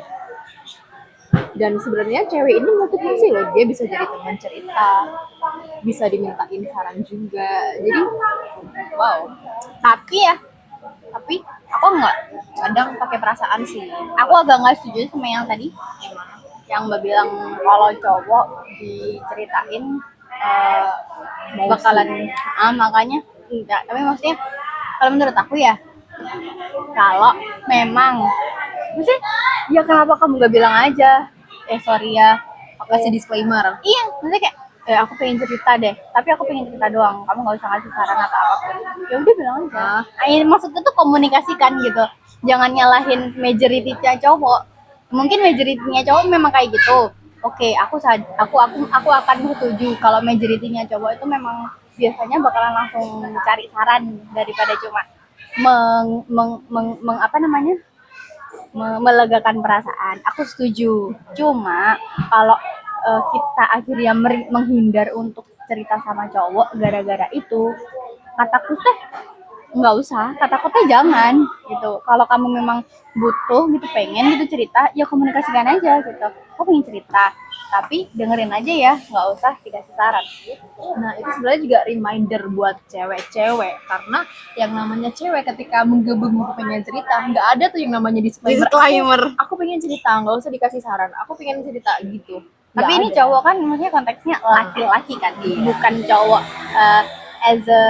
B: Dan sebenarnya cewek ini motivasi loh, dia bisa jadi teman cerita, bisa dimintain saran juga. Jadi wow.
A: Tapi aku nggak,
B: Kadang pakai perasaan sih.
A: aku agak nggak setuju sama yang tadi, yang Mbak bilang kalau cowok diceritain bakalan makanya enggak. Tapi maksudnya kalau menurut aku ya, kalau memang maksudnya ya kenapa kamu gak bilang aja, sorry ya, aku
B: Kasih disclaimer.
A: iya, maksudnya kayak aku pengen cerita deh, tapi aku pengen cerita doang, kamu gak usah ngasih saran atau apapun, ya udah bilang aja. Maksudnya tuh komunikasikan gitu, jangan nyalahin majority-nya cowok. Mungkin majority-nya cowok memang kayak gitu, oke, aku akan setuju kalau majority-nya cowok itu memang biasanya bakalan langsung cari saran daripada cuma apa namanya, melegakan perasaan. Aku setuju. Cuma kalau kita akhirnya menghindar untuk cerita sama cowok gara-gara itu, kataku teh nggak usah, kataku teh jangan gitu. Kalau kamu memang butuh gitu, pengen gitu cerita, ya komunikasikan aja gitu. Aku pengen cerita, tapi dengerin aja ya, nggak usah dikasih saran.
B: Nah, itu sebenarnya juga reminder buat cewek-cewek, karena yang namanya cewek ketika menggebu-gebu pengen cerita, nggak ada tuh yang namanya disclaimer. Aku pengen cerita, nggak usah dikasih saran. Aku pengen cerita gitu.
A: Tapi ini
B: Nggak ada.
A: cowok kan, maksudnya konteksnya laki-laki kan, bukan cowok as a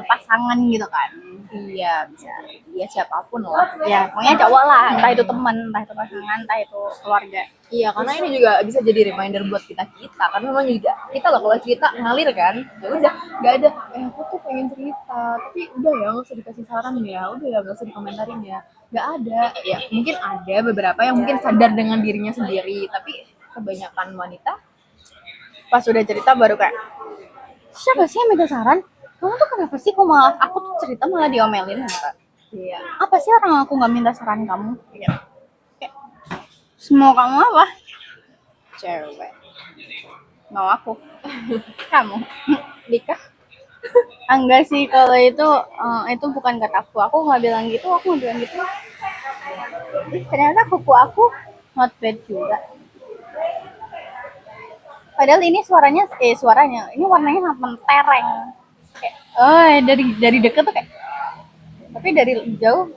A: pasangan gitu kan.
B: Iya, bisa. Iya, siapapun lah.
A: Ya, pokoknya cowok lah, entah itu teman, entah itu pasangan, entah itu keluarga.
B: Iya, karena ini juga bisa jadi reminder buat kita, karena memang juga kita loh kalau cerita ngalir kan, ya udah, nggak ada, aku tuh pengen cerita, tapi udah ya nggak usah dikasih saran ya, udah ya nggak usah dikomentarin ya, nggak ada, ya mungkin ada beberapa yang mungkin sadar dengan dirinya sendiri, tapi kebanyakan wanita
A: Pas udah cerita baru kayak, siapa sih yang minta saran? Kamu tuh kenapa sih kok malah aku tuh cerita malah diomelin?
B: ya
A: Apa sih orang aku nggak minta saran kamu? Kayak, semua kamu apa?
B: cewek
A: Mau aku. Kamu.
B: nikah.
A: Enggak sih, kalau itu bukan kataku. Aku nggak bilang gitu, aku nggak bilang gitu. Ternyata kuku aku not bad juga. Padahal ini suaranya, ini warnanya sangat mentereng. Kayak, dari deket tuh kayak, tapi dari jauh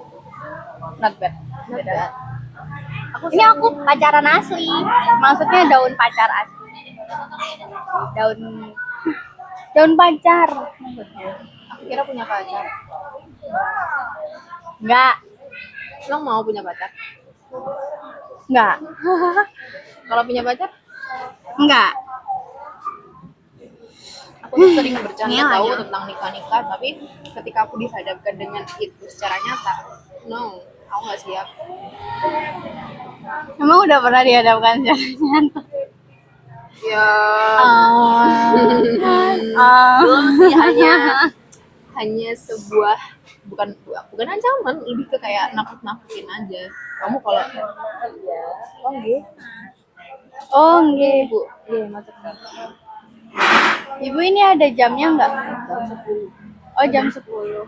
A: not bad. Beda. Ini aku pacaran asli, maksudnya daun pacar asli. Daun pacar maksudnya.
B: Aku kira punya pacar.
A: Enggak.
B: Lo mau punya pacar?
A: Enggak.
B: Kalau punya pacar,
A: Enggak.
B: aku tuh sering bercanda
A: Iya,
B: tahu
A: iya.
B: tentang nikah, tapi ketika aku dihadapkan dengan itu secara nyata, no, aku nggak siap.
A: Emang udah pernah dihadapkan nyata?
B: Ya,
A: Ah.
B: belum sih, hanya sebuah bukan ancaman, lebih ke kayak nakut-nakutin aja. Kamu kalau
A: Oh, nggih.
B: Bu, iya macet.
A: Ibu ini ada jamnya enggak? Oh, jam 10.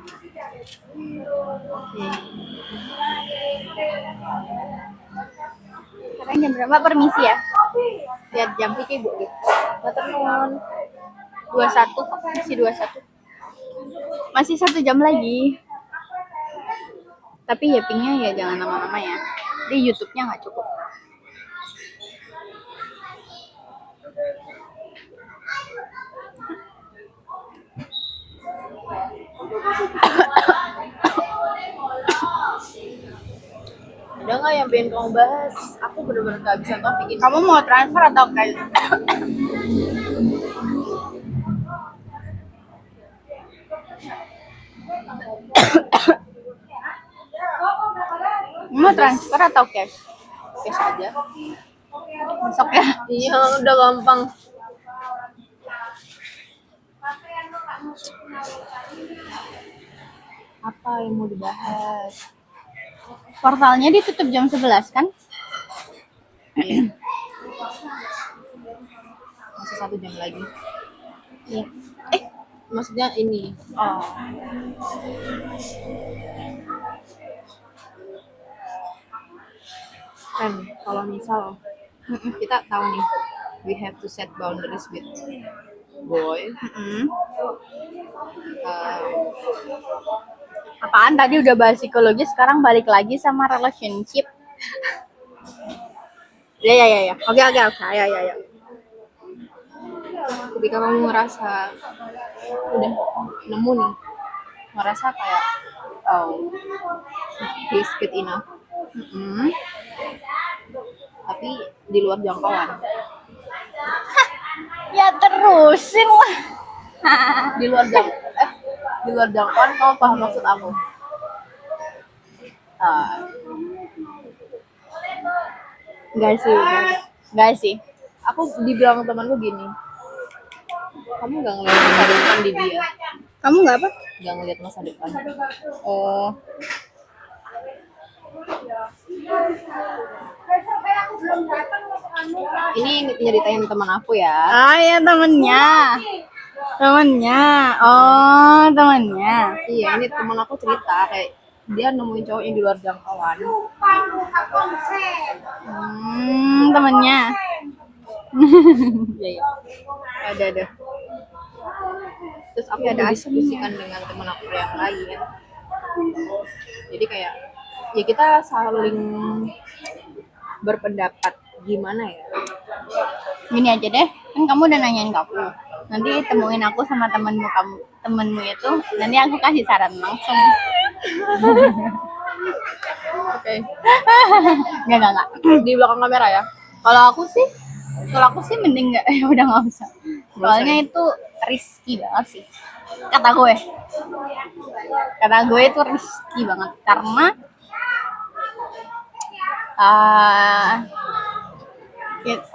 A: Sekarang jam berapa? Permisi ya. Lihat jam iki, Bu.
B: Telepon.
A: 21 kok, masih 21. Masih 1 jam lagi. Tapi happy-nya ya jangan lama-lama ya. Di YouTube-nya nggak cukup.
B: Ada nggak yang pengen kamu bahas? Aku bener-bener nggak bisa topik ini.
A: Kamu mau transfer atau kayak? Kamu transfer atau cash?
B: Cash aja.
A: Besok ya.
B: Iya, udah gampang. Apa yang mau dibahas?
A: Portalnya ditutup jam 11 kan?
B: Iya. Masih 1 jam lagi.
A: Iya.
B: Maksudnya ini.
A: Oh.
B: Kan kalau misal kita tahu nih, we have to set boundaries with boy.
A: Apaan tadi udah bahas psikologi, sekarang balik lagi sama relationship. Ya. Oke. Ya.
B: Ketika kamu ngerasa udah nemu nih, ngerasa kayak oh he's good enough, tapi di luar jangkauan.
A: Ya terusin lah.
B: Di luar jangkauan, kamu paham maksud aku?
A: Enggak sih.
B: Aku dibilang temanku gini, kamu nggak ngeliat masa depan di dia,
A: Kamu nggak apa?
B: nggak ngeliat masa depan.
A: Oh.
B: Ini nyeritain teman aku ya.
A: Ah ya temennya. Oh temennya.
B: Iya, ini teman aku cerita kayak dia nemuin cowok yang di luar jangkauan.
A: Temennya.
B: Iya. Ada. Terus aku
A: Ya, ada
B: diskusikan dengan teman aku yang lain. Jadi kayak ya kita saling berpendapat gimana ya.
A: Gini aja deh, kan kamu udah nanyain ke aku. Nanti temuin aku sama temenmu itu, nanti aku kasih saran langsung.
B: Oke.
A: Enggak.
B: Di belakang kamera ya.
A: Kalau aku sih mending nggak, ya udah nggak usah. Soalnya itu risky banget sih. Kata gue itu risky banget karena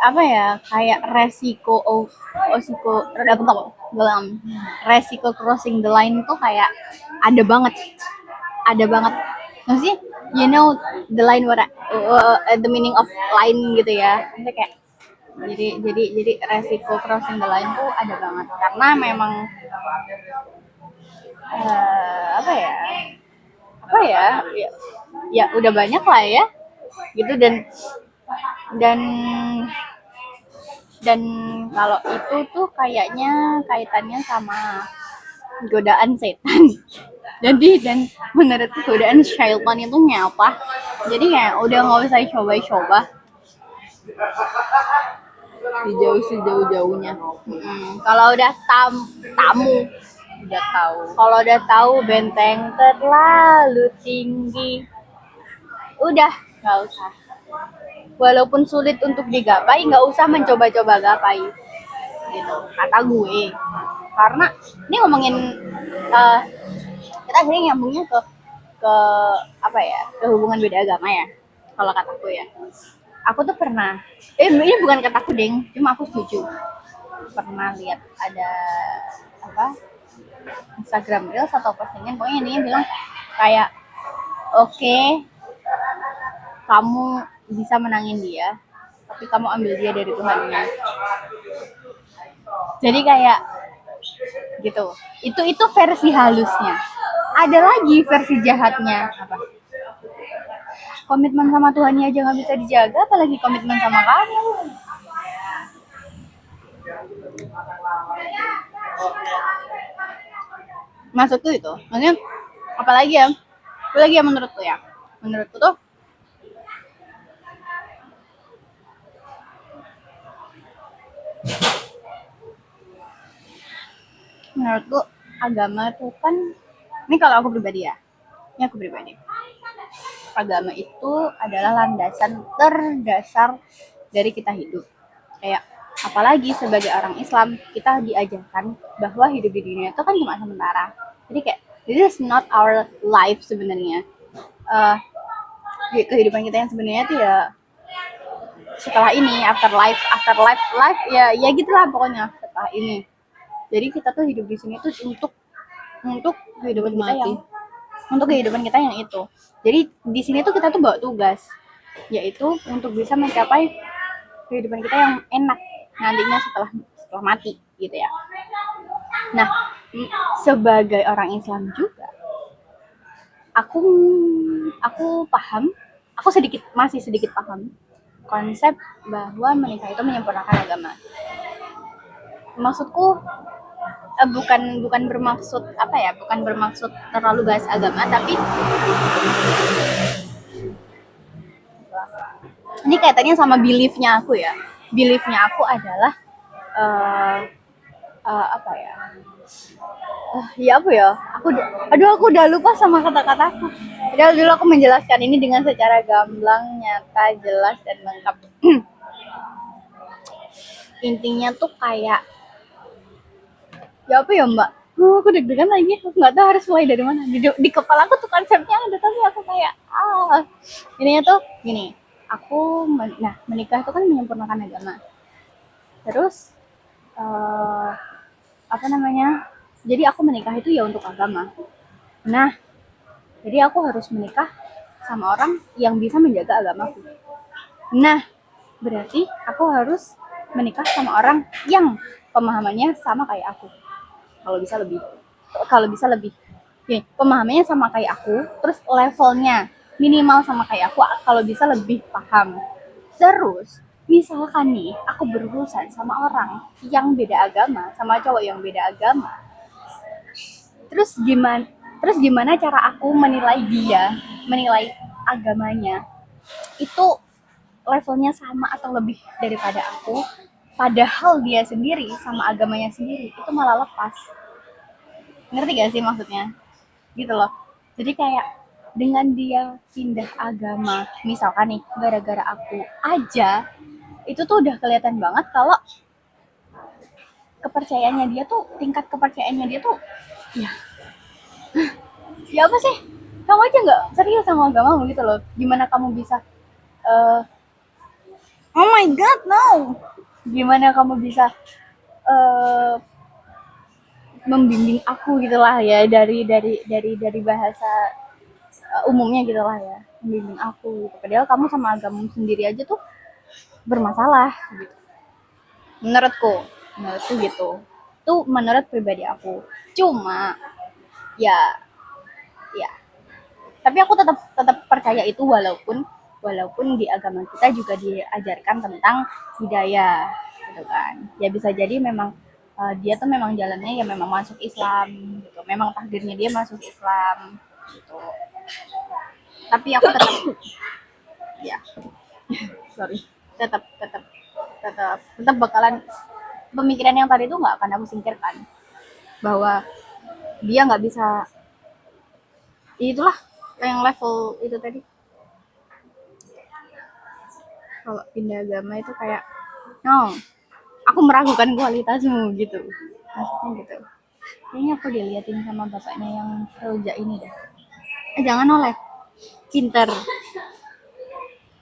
A: apa ya, kayak resiko crossing the line itu kayak ada banget maksudnya you know the line the meaning of line gitu ya. Maksudnya kayak jadi resiko crossing the line tuh ada banget karena memang apa ya ya udah banyak lah ya gitu. Dan kalau itu tuh kayaknya kaitannya sama godaan setan. Dan menurut godaan syaitan itu nyapa. Jadi kayak udah nggak usah coba-coba.
B: Dijauh sejauh-jauhnya.
A: Kalau udah tamu
B: Udah tahu.
A: Kalau udah tahu benteng terlalu tinggi, udah nggak usah. Walaupun sulit untuk digapai, nggak usah mencoba-coba gapai. Gitu, kata gue. Karena ini ngomongin kita akhirnya nyambungnya ke apa ya? Ke hubungan beda agama ya. Kalau kataku ya. Aku tuh pernah, ini bukan kataku deng, cuma aku setuju. Pernah lihat ada apa? Instagram Reels atau postingan, pokoknya ini bilang kayak oke, kamu bisa menangin dia, tapi kamu ambil dia dari Tuhannya. Jadi kayak gitu. Itu versi halusnya. Ada lagi versi jahatnya. Apa? Komitmen sama Tuhannya aja nggak bisa dijaga, apalagi komitmen sama kamu. Maksudku itu, maksudnya apalagi ya menurutku tuh menurutku agama itu kan, ini kalau aku pribadi ya, agama itu adalah landasan terdasar dari kita hidup. Kayak apalagi sebagai orang Islam, kita diajarkan bahwa hidup di dunia itu kan cuma sementara. Jadi kayak this is not our life sebenarnya. kehidupan kita yang sebenarnya tuh ya setelah ini, after life ya ya gitulah pokoknya setelah ini. Jadi kita tuh hidup di sini tuh untuk kehidupan kita yang
B: Menikmati.
A: untuk kehidupan kita yang itu. Jadi di sini tuh kita tuh bawa tugas, yaitu untuk bisa mencapai kehidupan kita yang enak nantinya setelah setelah mati gitu ya. Nah, sebagai orang Islam juga, aku aku paham, aku masih sedikit paham konsep bahwa menikah itu menyempurnakan agama. Maksudku bukan bukan bermaksud apa ya, bukan bermaksud terlalu bahas agama, tapi ini kaitannya sama beliefnya aku ya. Beliefnya aku adalah eh apa ya? Ya apa ya? Aku udah lupa sama kata-kataku. Padahal dulu aku menjelaskan ini dengan secara gamblang, nyata, jelas dan lengkap. Intinya tuh kayak ya apa ya Mbak? Aku deg-degan lagi. Aku nggak tahu harus mulai dari mana. Di kepala aku tuh konsepnya ada, tapi aku kayak ininya tuh gini. Nah menikah itu kan menyempurnakan agama. Terus apa namanya? Jadi aku menikah itu ya untuk agama. Nah, jadi aku harus menikah sama orang yang bisa menjaga agamaku. Nah, berarti aku harus menikah sama orang yang pemahamannya sama kayak aku. Kalau bisa lebih. Kalau bisa lebih. Nih, pemahamannya sama kayak aku, terus levelnya minimal sama kayak aku, kalau bisa lebih paham. Terus, misalkan nih, aku berurusan sama orang yang beda agama, sama cowok yang beda agama, terus gimana cara aku menilai dia, menilai agamanya itu levelnya sama atau lebih daripada aku, padahal dia sendiri sama agamanya sendiri itu malah lepas. Ngerti gak sih maksudnya? Gitu loh. Jadi kayak dengan dia pindah agama, misalkan nih gara-gara aku aja, itu tuh udah kelihatan banget kalau kepercayaannya dia tuh, tingkat kepercayaannya dia tuh ya ya apa sih, kamu aja nggak serius sama agamamu gitu loh, gimana kamu bisa uh, oh my god no, gimana kamu bisa uh, membimbing aku gitulah ya, dari bahasa umumnya gitulah ya, membimbing aku gitu. Padahal kamu sama agamamu sendiri aja tuh bermasalah gitu. Menurutku gitu, itu menurut pribadi aku. Cuma ya ya tapi aku tetap tetap percaya itu, walaupun di agama kita juga diajarkan tentang hidayah gitu kan. Ya bisa jadi memang dia tuh memang jalannya ya memang masuk Islam gitu, memang takdirnya dia masuk Islam gitu. Tapi aku tetap ya sorry, tetap tetap tetap bakalan, pemikiran yang tadi itu nggak akan aku singkirkan, bahwa dia nggak bisa, itulah yang level itu tadi. Kalau pindah agama itu kayak no, aku meragukan kualitasmu gitu, maksudnya gitu. Kayaknya aku diliatin sama bapaknya yang kerja ini deh. Jangan oleh, pinter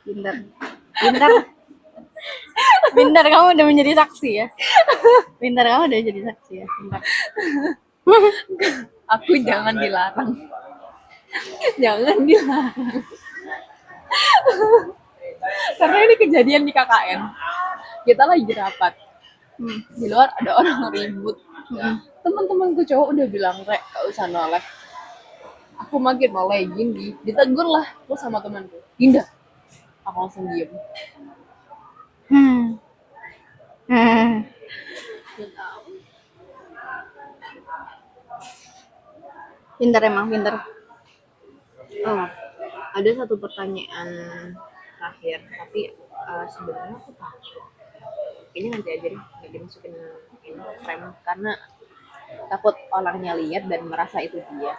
A: pinter pinter pinter, kamu udah menjadi saksi ya, pinter kamu udah jadi saksi ya, pinter.
B: Aku jangan dilarang. Jangan dilarang. Karena ini kejadian di KKN. Kita lagi rapat. Di luar ada orang ribut. Teman-temanku cowok udah bilang, "Rek, gak usah noleh." Aku makin noleh gini, ditegur lah aku sama temanku. Indah. Aku langsung diem.
A: hmm. Hmm. Pinter, emang pinter.
B: Oh, ada satu pertanyaan terakhir, tapi sebenarnya aku takut. Kayaknya nanti aja deh, nggak dimasukin ini frame karena takut orangnya lihat dan merasa itu dia.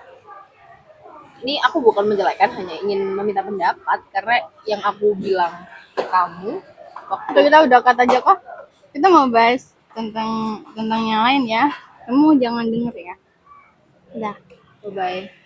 B: Ini aku bukan menjelekkan, hanya ingin meminta pendapat karena yang aku bilang ke kamu waktu
A: Kita udah kata aja kok. Kita mau bahas tentang yang lain ya. Kamu jangan denger ya. Udah.
B: bye.